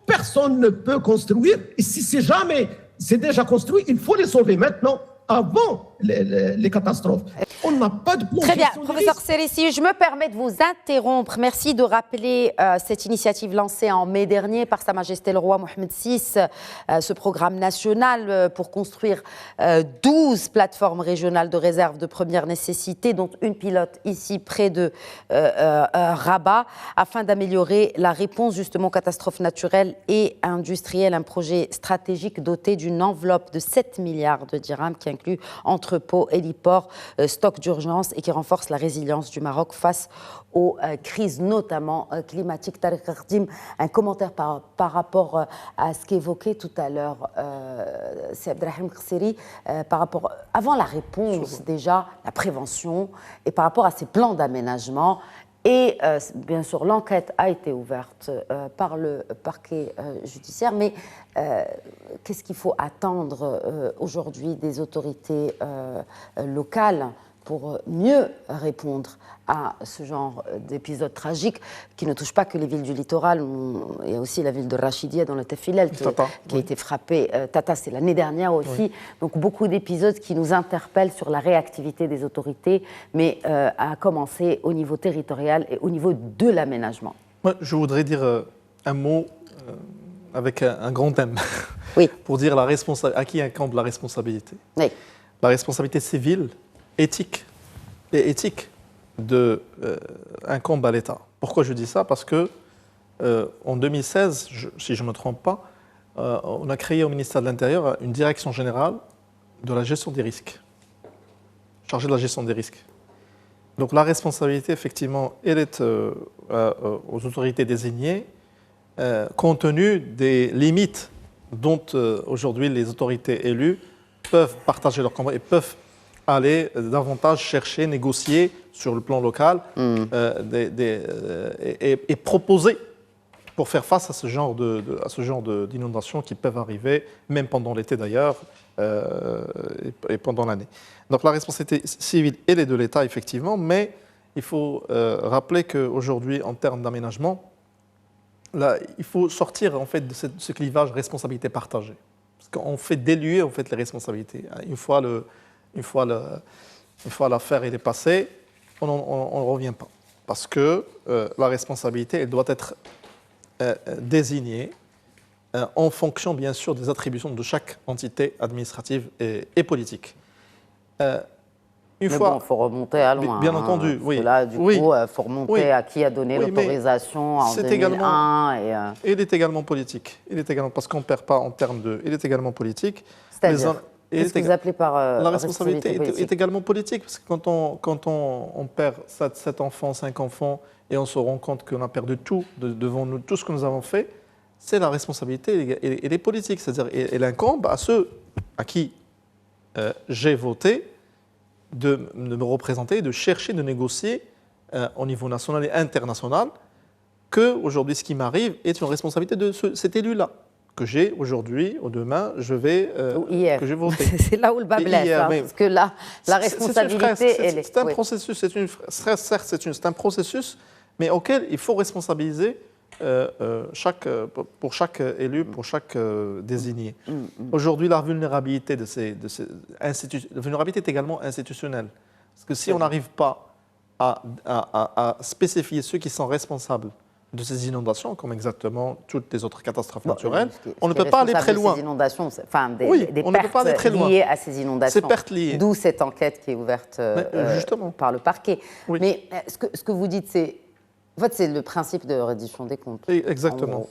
Personne ne peut construire. Et si c'est déjà construit, il faut les sauver maintenant, avant les catastrophes. On n'a pas de plan. Très bien, professeur Serissi, je me permets de vous interrompre. Merci de rappeler cette initiative lancée en mai dernier par Sa Majesté le Roi Mohamed VI, ce programme national pour construire 12 plateformes régionales de réserve de première nécessité, dont une pilote ici près de Rabat, afin d'améliorer la réponse justement aux catastrophes naturelles et industrielles. Un projet stratégique doté d'une enveloppe de 7 milliards de dirhams qui inclut entrepôts, héliports, stocks d'urgence et qui renforce la résilience du Maroc face aux crises, notamment climatiques. Tariq Khardim, un commentaire par rapport à ce qu'évoquait tout à l'heure c'est Abdelrahim Khseri, par rapport, avant la réponse déjà, la prévention, et par rapport à ces plans d'aménagement Et bien sûr, l'enquête a été ouverte par le parquet judiciaire, mais qu'est-ce qu'il faut attendre aujourd'hui des autorités locales pour mieux répondre à ce genre d'épisodes tragiques qui ne touchent pas que les villes du littoral. Il y a aussi la ville de Rachidia dans le Tefilel qui a été frappée. Tata, c'est l'année dernière aussi. Oui. Donc beaucoup d'épisodes qui nous interpellent sur la réactivité des autorités, mais à commencer au niveau territorial et au niveau de l'aménagement. Moi, je voudrais dire un mot avec un grand thème oui. pour dire à qui incombe la responsabilité. Oui. La responsabilité civile, éthique et éthique incombe à l'État. Pourquoi je dis ça? Parce que en 2016, si je ne me trompe pas, on a créé au ministère de l'Intérieur une direction générale de la gestion des risques, chargée de la gestion des risques. Donc la responsabilité, effectivement, elle est aux autorités désignées, compte tenu des limites dont aujourd'hui les autorités élues peuvent partager leur combat et peuvent aller davantage chercher, négocier sur le plan local et proposer pour faire face à ce genre d'inondations qui peuvent arriver, même pendant l'été d'ailleurs, et pendant l'année. Donc la responsabilité civile, elle est de l'État, effectivement, mais il faut rappeler qu'aujourd'hui, en termes d'aménagement, là, il faut sortir en fait, de ce clivage responsabilité partagée. Parce qu'on fait diluer en fait, les responsabilités. Une fois l'affaire est passée, on ne revient pas. Parce que la responsabilité, elle doit être désignée en fonction, bien sûr, des attributions de chaque entité administrative et politique. Il faut remonter à loin. Bien entendu, oui. Là, du coup, il faut remonter à qui a donné l'autorisation en 2001. Il est également politique. Il est également, parce qu'on ne perd pas en termes de... Il est également politique. C'est-à-dire qu'est-ce que vous appelez par la responsabilité est également politique, parce que quand on perd 7 enfants, 5 enfants, et on se rend compte qu'on a perdu tout devant nous, tout ce que nous avons fait, c'est la responsabilité, elle est politique. C'est-à-dire, elle incombe à ceux à qui j'ai voté de me représenter, de chercher, de négocier au niveau national et international, qu'aujourd'hui, ce qui m'arrive est une responsabilité de cet élu-là. Que j'ai aujourd'hui, ou demain, que j'ai voté. C'est là où le bas blesse, parce que là, la responsabilité, c'est un processus, c'est un processus, mais auquel il faut responsabiliser pour chaque élu, pour chaque désigné. Aujourd'hui, la vulnérabilité la vulnérabilité est également institutionnelle. Parce que si on n'arrive pas à spécifier ceux qui sont responsables de ces inondations, comme exactement toutes les autres catastrophes naturelles, on ne peut pas aller très loin. Ces inondations, enfin, des pertes liées à ces inondations. Ces pertes liées. D'où cette enquête qui est ouverte par le parquet. Oui. Mais ce que vous dites, c'est le principe de reddition des comptes. Exactement.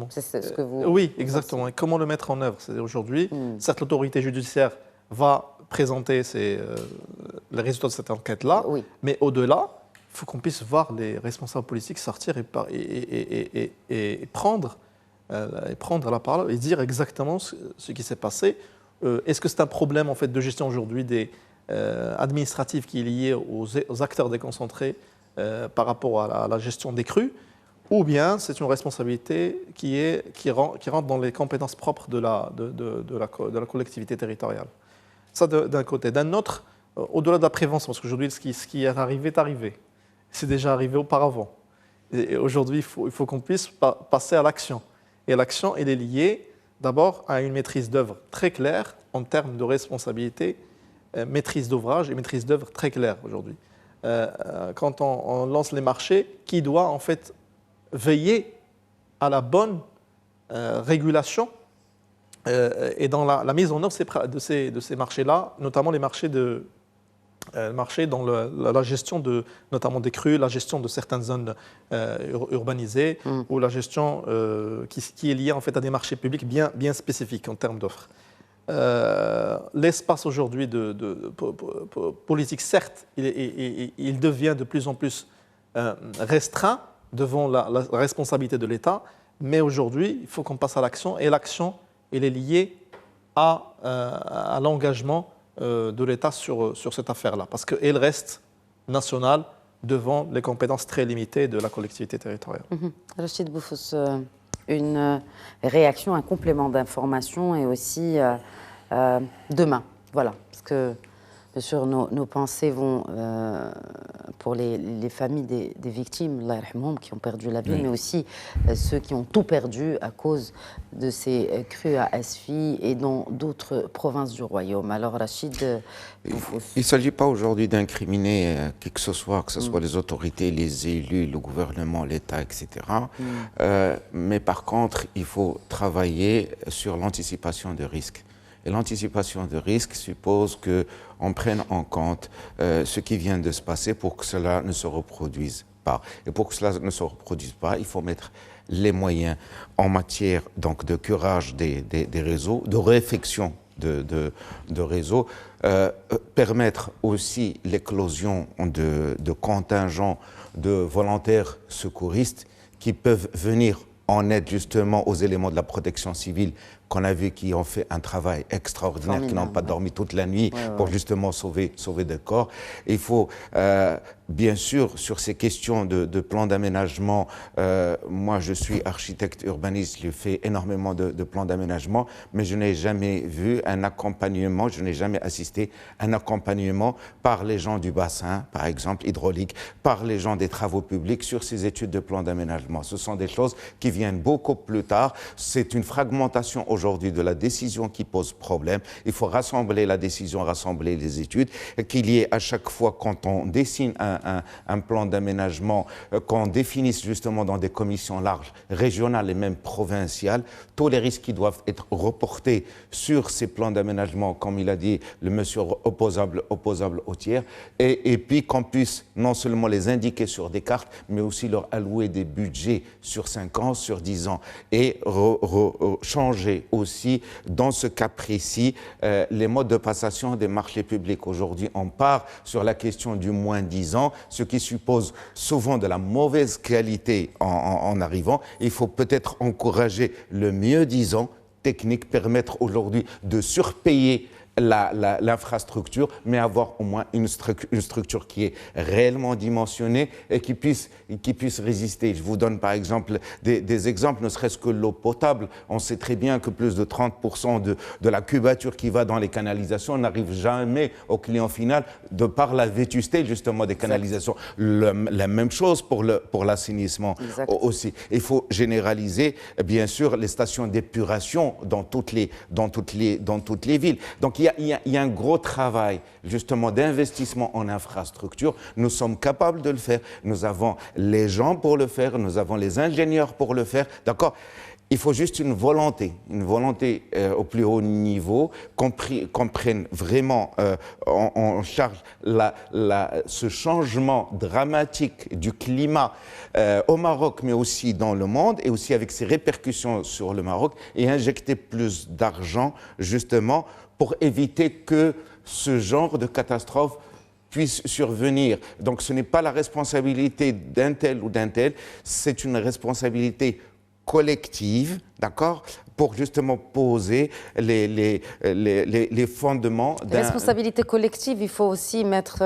C'est ce que vous... Oui, exactement. Et comment le mettre en œuvre? C'est aujourd'hui, certes, l'autorité judiciaire va présenter les résultats de cette enquête-là, mais au-delà, il faut qu'on puisse voir les responsables politiques sortir et prendre la parole et dire exactement ce qui s'est passé. Est-ce que c'est un problème en fait, de gestion aujourd'hui administratif qui est lié aux acteurs déconcentrés par rapport à la gestion des crues, ou bien c'est une responsabilité qui rentre dans les compétences propres de la collectivité territoriale. Ça d'un côté. D'un autre, au-delà de la prévention, parce qu'aujourd'hui ce qui est arrivé. C'est déjà arrivé auparavant. Et aujourd'hui, il faut qu'on puisse passer à l'action. Et l'action, elle est liée d'abord à une maîtrise d'œuvre très claire en termes de responsabilité, maîtrise d'ouvrage et maîtrise d'œuvre très claire aujourd'hui. Quand on lance les marchés, qui doit en fait veiller à la bonne régulation et dans la mise en œuvre de ces marchés-là, notamment les marchés dans la gestion notamment des crues, la gestion de certaines zones urbanisées ou la gestion qui est liée en fait à des marchés publics bien spécifiques en termes d'offres. L'espace aujourd'hui politique, certes, il devient de plus en plus restreint devant la responsabilité de l'État, mais aujourd'hui, il faut qu'on passe à l'action, et l'action, elle est liée à l'engagement de l'État sur cette affaire-là, parce qu'elle reste nationale, devant les compétences très limitées de la collectivité territoriale. Rachid Boufous, une réaction, un complément d'information et aussi demain. Voilà, parce que bien sûr nos pensées vont pour les familles des victimes, Allah yarhamhum, qui ont perdu la vie, mais aussi ceux qui ont tout perdu à cause de ces crues à Asfi et dans d'autres provinces du royaume. Alors Rachid, il ne s'agit pas aujourd'hui d'incriminer qui que ce soit les autorités, les élus, le gouvernement, l'État, etc. Mais par contre, il faut travailler sur l'anticipation des risques. Et l'anticipation de risque suppose qu'on prenne en compte ce qui vient de se passer pour que cela ne se reproduise pas. Et pour que cela ne se reproduise pas, il faut mettre les moyens en matière donc, de curage des réseaux, de réfection de réseaux, permettre aussi l'éclosion de contingents de volontaires secouristes qui peuvent venir en aide justement aux éléments de la protection civile qu'on a vu qui ont fait un travail extraordinaire, qui n'ont pas dormi toute la nuit pour justement sauver des corps. Il faut, bien sûr, sur ces questions de plan d'aménagement, moi je suis architecte urbaniste, je fais énormément de plans d'aménagement, mais je n'ai jamais vu un accompagnement, je n'ai jamais assisté à un accompagnement par les gens du bassin, par exemple hydraulique, par les gens des travaux publics sur ces études de plan d'aménagement. Ce sont des choses qui viennent beaucoup plus tard. C'est une fragmentation aujourd'hui de la décision qui pose problème. Il faut rassembler la décision, rassembler les études, qu'il y ait à chaque fois, quand on dessine un plan d'aménagement, qu'on définisse justement dans des commissions larges, régionales et même provinciales, tous les risques qui doivent être reportés sur ces plans d'aménagement, comme il a dit le monsieur opposable au tiers, et puis qu'on puisse non seulement les indiquer sur des cartes, mais aussi leur allouer des budgets sur 5 ans, sur 10 ans, et changer aussi, dans ce cas précis, les modes de passation des marchés publics. Aujourd'hui, on part sur la question du moins 10 ans, ce qui suppose souvent de la mauvaise qualité en arrivant. Il faut peut-être encourager le mieux 10 ans, technique, permettre aujourd'hui de surpayer l'infrastructure, mais avoir au moins une structure qui est réellement dimensionnée et qui puisse résister. Je vous donne par exemple des exemples, ne serait-ce que l'eau potable. On sait très bien que plus de 30% de la cubature qui va dans les canalisations n'arrive jamais au client final de par la vétusté justement des canalisations. La même chose pour l'assainissement aussi. Il faut généraliser bien sûr les stations d'épuration dans toutes les villes. Donc il y a un gros travail justement d'investissement en infrastructure. Nous sommes capables de le faire. Nous avons les gens pour le faire. Nous avons les ingénieurs pour le faire. D'accord ? Il faut juste une volonté au plus haut niveau, qu'on prenne vraiment en charge ce changement dramatique du climat au Maroc, mais aussi dans le monde, et aussi avec ses répercussions sur le Maroc, et injecter plus d'argent justement pour éviter que ce genre de catastrophe puisse survenir. Donc ce n'est pas la responsabilité d'un tel ou d'un tel, c'est une responsabilité collective, d'accord, pour justement poser les fondements d'un... Responsabilité collective, il faut aussi mettre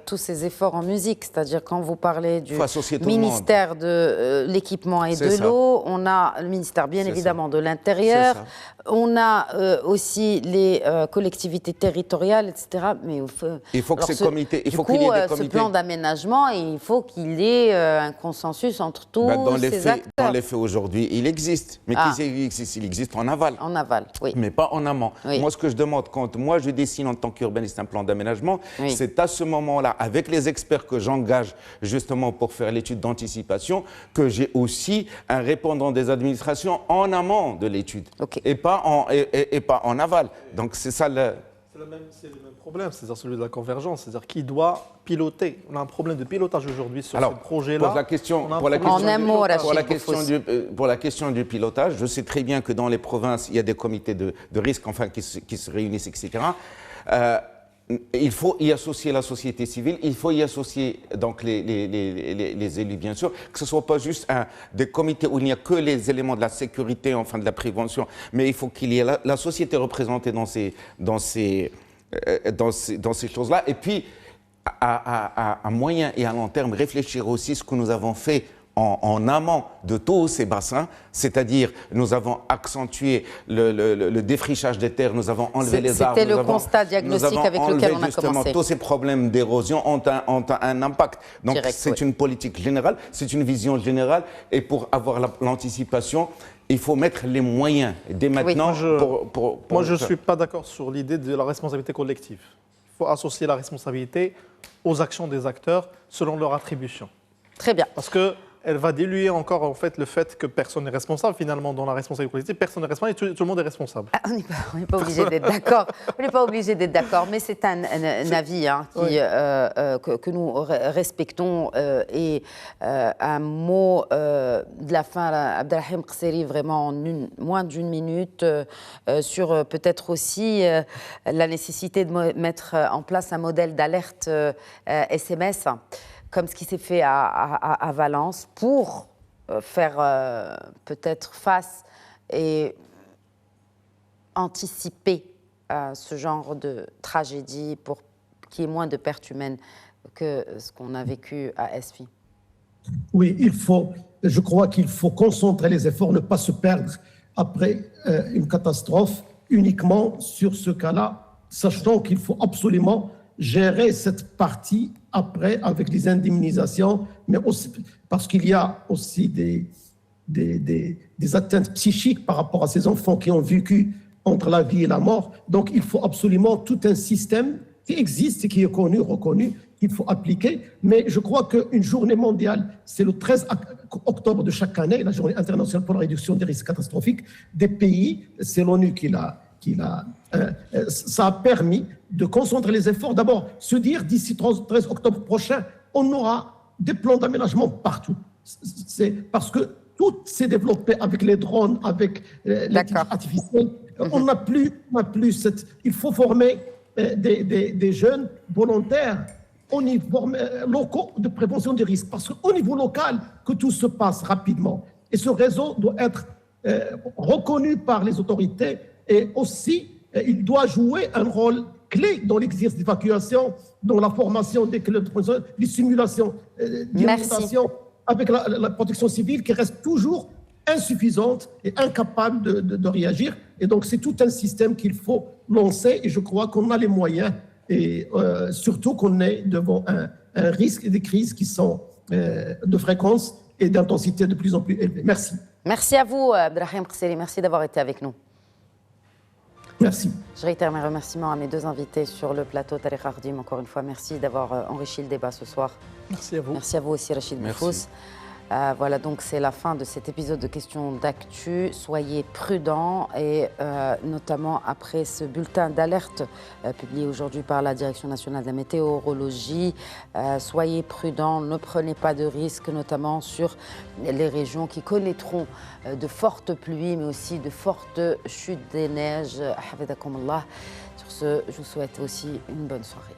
tous ces efforts en musique, c'est-à-dire quand vous parlez du ministère de l'équipement et de l'eau, on a le ministère bien évidemment de l'Intérieur, on a aussi les collectivités territoriales, etc. Mais il faut que ces comités... Il faut qu'il y ait des comités. Ce plan d'aménagement, il faut qu'il y ait un consensus entre tous ces acteurs. Dans les faits aujourd'hui, il existe, mais il existe en aval. En aval, oui. Mais pas en amont. Oui. Moi, ce que je demande, quand moi je dessine en tant qu'urbaniste un plan d'aménagement, c'est à ce moment-là, avec les experts que j'engage justement pour faire l'étude d'anticipation, que j'ai aussi un répondant des administrations en amont de l'étude, et pas en aval. Donc c'est ça le... C'est le même problème, c'est-à-dire celui de la convergence, c'est-à-dire qui doit piloter. On a un problème de pilotage aujourd'hui sur ce projet-là. Pour la question du pilotage, je sais très bien que dans les provinces, il y a des comités de risque qui se réunissent, etc. Il faut y associer la société civile, il faut y associer donc les élus, bien sûr, que ce ne soit pas juste des comités où il n'y a que les éléments de la sécurité, enfin de la prévention, mais il faut qu'il y ait la société représentée dans ces choses-là. Et puis, à moyen et à long terme, réfléchir aussi ce que nous avons fait en amont de tous ces bassins, c'est-à-dire nous avons accentué le défrichage des terres, nous avons enlevé les arbres. C'était le constat diagnostique avec lequel on a commencé. Tous ces problèmes d'érosion ont un impact. Donc c'est une politique générale, c'est une vision générale, et pour avoir l'anticipation, il faut mettre les moyens dès maintenant. Moi, je ne suis pas d'accord sur l'idée de la responsabilité collective. Il faut associer la responsabilité aux actions des acteurs selon leur attribution. Très bien. Parce qu'elle va diluer encore en fait, le fait que personne n'est responsable. Finalement, dans la responsabilité collective, personne n'est responsable et tout le monde est responsable. Ah, on n'est pas obligé d'être d'accord. On n'est pas obligé d'être d'accord, mais c'est un avis que nous respectons. Et un mot de la fin, Abdelrahim Qseri, vraiment en moins d'une minute, sur peut-être aussi la nécessité de mettre en place un modèle d'alerte SMS, comme ce qui s'est fait à Valence, pour faire peut-être face et anticiper ce genre de tragédie pour qu'il y ait moins de pertes humaines que ce qu'on a vécu à Esfi. Oui, je crois qu'il faut concentrer les efforts, ne pas se perdre après une catastrophe uniquement sur ce cas-là, sachant qu'il faut absolument gérer cette partie après avec les indemnisations, mais aussi parce qu'il y a aussi des atteintes psychiques par rapport à ces enfants qui ont vécu entre la vie et la mort. Donc il faut absolument tout un système qui existe et qui est connu, reconnu, qu'il faut appliquer. Mais je crois qu'une journée mondiale, c'est le 13 octobre de chaque année, la journée internationale pour la réduction des risques catastrophiques des pays, c'est l'ONU ça a permis de concentrer les efforts. D'abord, se dire d'ici 13 octobre prochain, on aura des plans d'aménagement partout. C'est parce que tout s'est développé avec les drones, avec l'intelligence artificielle. On n'a plus cette... Il faut former des jeunes volontaires au niveau locaux de prévention des risques. Parce qu'au niveau local, que tout se passe rapidement. Et ce réseau doit être reconnu par les autorités. Et aussi, il doit jouer un rôle clé dans l'exercice d'évacuation, dans la formation des simulations d'inondation, avec la protection civile qui reste toujours insuffisante et incapable de réagir. Et donc, c'est tout un système qu'il faut lancer. Et je crois qu'on a les moyens, et surtout qu'on est devant un risque et des crises qui sont de fréquence et d'intensité de plus en plus élevées. Merci. Merci à vous, Abdelrahim Qseri. Merci d'avoir été avec nous. Merci. Je réitère mes remerciements à mes deux invités sur le plateau. Tariq Ardim, encore une fois, merci d'avoir enrichi le débat ce soir. Merci à vous. Merci à vous aussi, Rachid Boufous. Voilà, donc c'est la fin de cet épisode de Questions d'actu. Soyez prudents et notamment après ce bulletin d'alerte publié aujourd'hui par la Direction nationale de la météorologie. Soyez prudents, ne prenez pas de risques, notamment sur les régions qui connaîtront de fortes pluies, mais aussi de fortes chutes des neiges. Hafidhakum Allah. Sur ce, je vous souhaite aussi une bonne soirée.